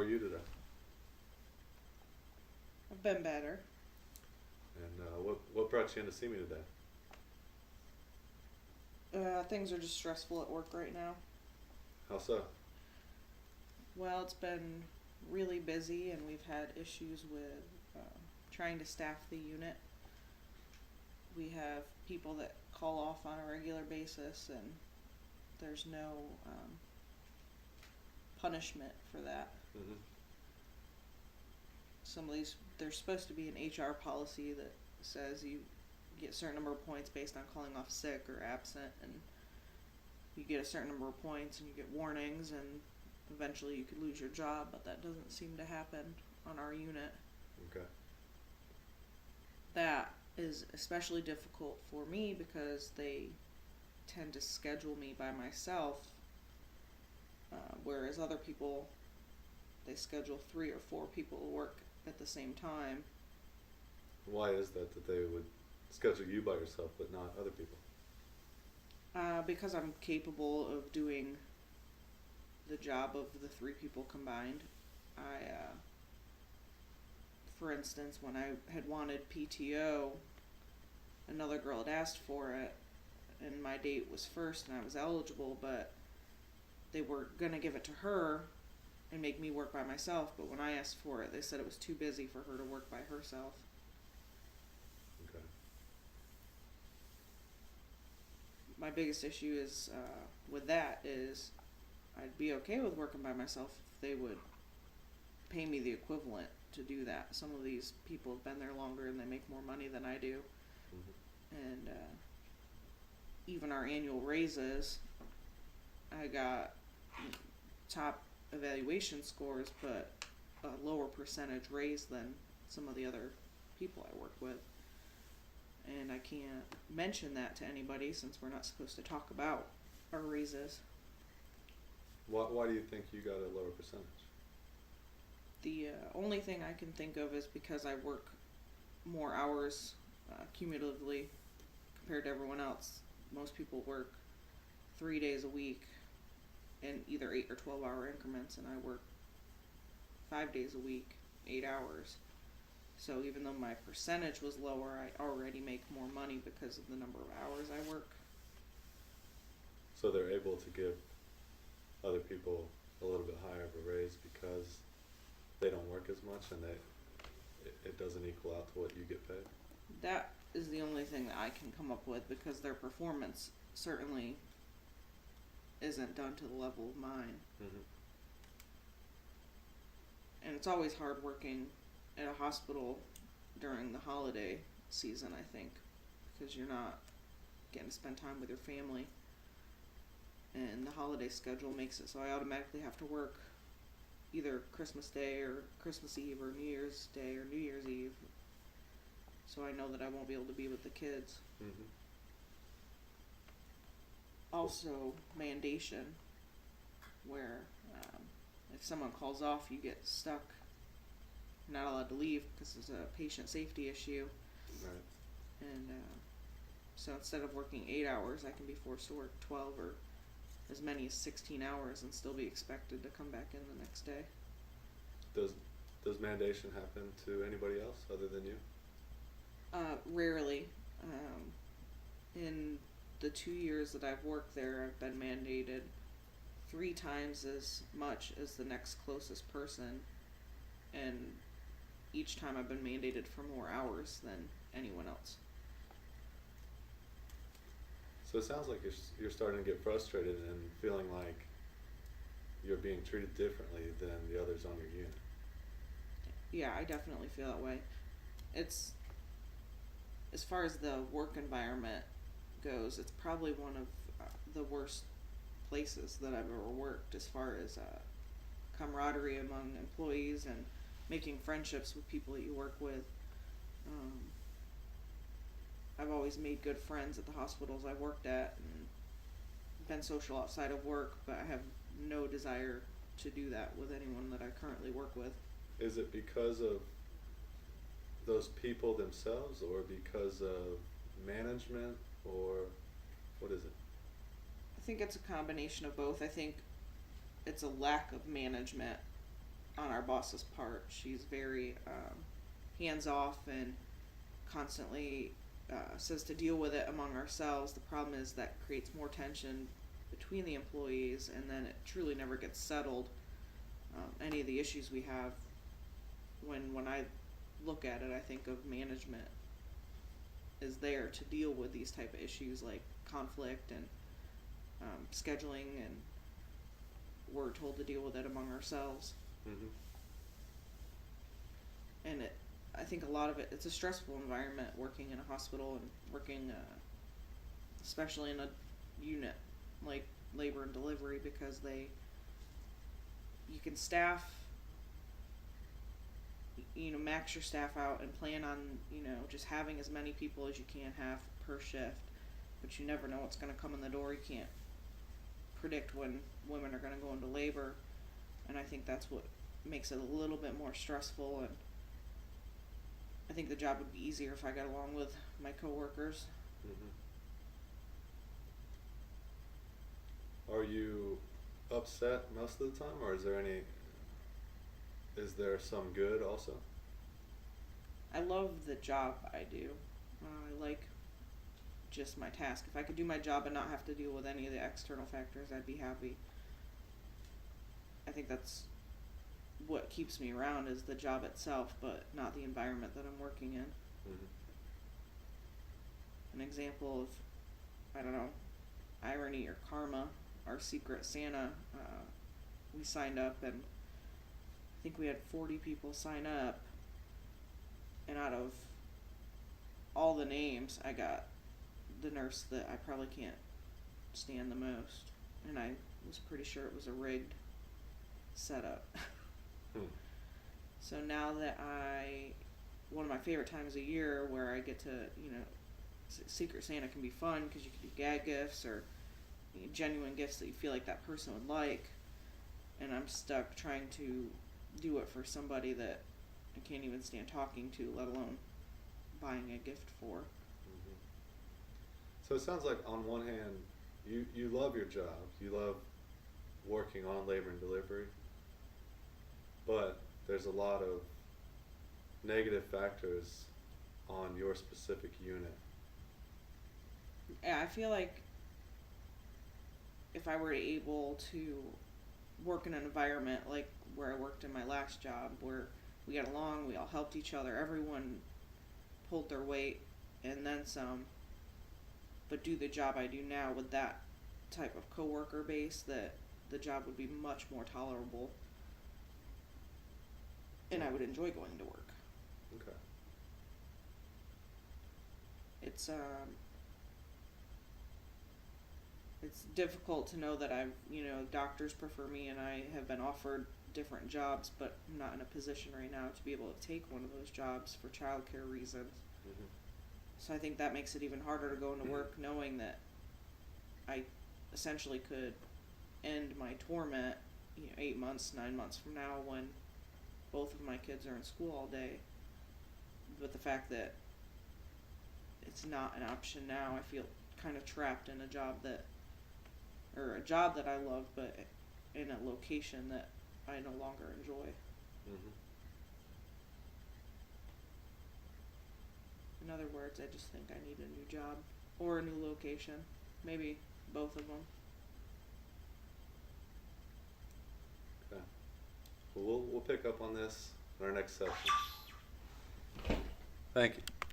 are you today? I've been better. And what brought you in to see me today? Things are just stressful at work right now. How so? Well, it's been really busy, and we've had issues with trying to staff the unit. We have people that call off on a regular basis, and there's no punishment for that. Mm-hmm. There's supposed to be an HR policy that says you get a certain number of points based on calling off sick or absent, and you get a certain number of points and you get warnings, and eventually you could lose your job, but that doesn't seem to happen on our unit. Okay. That is especially difficult for me because they tend to schedule me by myself, whereas other people, they schedule 3 or 4 people to work at the same time. Why is that they would schedule you by yourself but not other people? Because I'm capable of doing the job of the 3 people combined. For instance, when I had wanted PTO, another girl had asked for it, and my date was first and I was eligible, but they were going to give it to her and make me work by myself, but when I asked for it, they said it was too busy for her to work by herself. Okay. My biggest issue is with that is I'd be okay with working by myself if they would pay me the equivalent to do that. Some of these people have been there longer and they make more money than I do. Mm-hmm. And even our annual raises, I got top evaluation scores, but a lower percentage raise than some of the other people I work with. And I can't mention that to anybody since we're not supposed to talk about our raises. Why do you think you got a lower percentage? The only thing I can think of is because I work more hours cumulatively compared to everyone else. Most people work 3 days a week in either 8 or 12-hour increments, and I work 5 days a week, 8 hours. So even though my percentage was lower, I already make more money because of the number of hours I work. So they're able to give other people a little bit higher of a raise because they don't work as much, and it doesn't equal out to what you get paid? That is the only thing that I can come up with, because their performance certainly isn't done to the level of mine. Mm-hmm. And it's always hard working at a hospital during the holiday season, I think, because you're not getting to spend time with your family. And the holiday schedule makes it so I automatically have to work either Christmas Day or Christmas Eve or New Year's Day or New Year's Eve. So I know that I won't be able to be with the kids. Mm-hmm. Also, mandation, where if someone calls off, you get stuck. You're not allowed to leave because it's a patient safety issue. Right. And so instead of working 8 hours, I can be forced to work 12 or as many as 16 hours and still be expected to come back in the next day. Does mandation happen to anybody else other than you? Rarely. In the 2 years that I've worked there, I've been mandated 3 times as much as the next closest person, and each time I've been mandated for more hours than anyone else. So it sounds like you're starting to get frustrated and feeling like you're being treated differently than the others on your unit. Yeah, I definitely feel that way. It's, as far as the work environment goes, it's probably one of the worst places that I've ever worked as far as camaraderie among employees and making friendships with people that you work with. I've always made good friends at the hospitals I've worked at and been social outside of work, but I have no desire to do that with anyone that I currently work with. Is it because of those people themselves, or because of management, or what is it? I think it's a combination of both. I think it's a lack of management on our boss's part. She's very hands off and constantly says to deal with it among ourselves. The problem is that creates more tension between the employees, and then it truly never gets settled. Any of the issues we have, when I look at it, I think of management is there to deal with these type of issues like conflict and scheduling, and we're told to deal with it among ourselves. Mm-hmm. And I think a lot of it's a stressful environment working in a hospital and working, especially in a unit like labor and delivery, because you can staff, max your staff out and plan on, just having as many people as you can have per shift, but you never know what's going to come in the door. You can't predict when women are going to go into labor, and I think that's what makes it a little bit more stressful. And I think the job would be easier if I got along with my coworkers. Mm-hmm. Are you upset most of the time, or is there some good also? I love the job I do. I like just my task. If I could do my job and not have to deal with any of the external factors, I'd be happy. I think that's what keeps me around, is the job itself, but not the environment that I'm working in. Mm-hmm. An example of, I don't know, irony or karma, our Secret Santa, we signed up, and I think we had 40 people sign up, and out of all the names, I got the nurse that I probably can't stand the most, and I was pretty sure it was a rigged setup. So now that one of my favorite times of year where I get to, Secret Santa can be fun because you can do gag gifts or genuine gifts that you feel like that person would like, and I'm stuck trying to do it for somebody that I can't even stand talking to, let alone buying a gift for. Mm-hmm. So it sounds like on one hand, you love your job, you love working on labor and delivery, but there's a lot of negative factors on your specific unit. Yeah, I feel like if I were able to work in an environment like where I worked in my last job, where we got along, we all helped each other, everyone pulled their weight and then some, but do the job I do now with that type of coworker base, that the job would be much more tolerable, and I would enjoy going to work. Okay. It's difficult to know that doctors prefer me, and I have been offered different jobs, but I'm not in a position right now to be able to take one of those jobs for childcare reasons. Mm-hmm. So I think that makes it even harder to go into work, knowing that I essentially could end my torment, 8 months, 9 months from now, when both of my kids are in school all day. But the fact that it's not an option now, I feel kind of trapped in a job that I love, but in a location that I no longer enjoy. Mm-hmm. In other words, I just think I need a new job or a new location, maybe both of them. Okay. Well, we'll pick up on this in our next session. Thank you.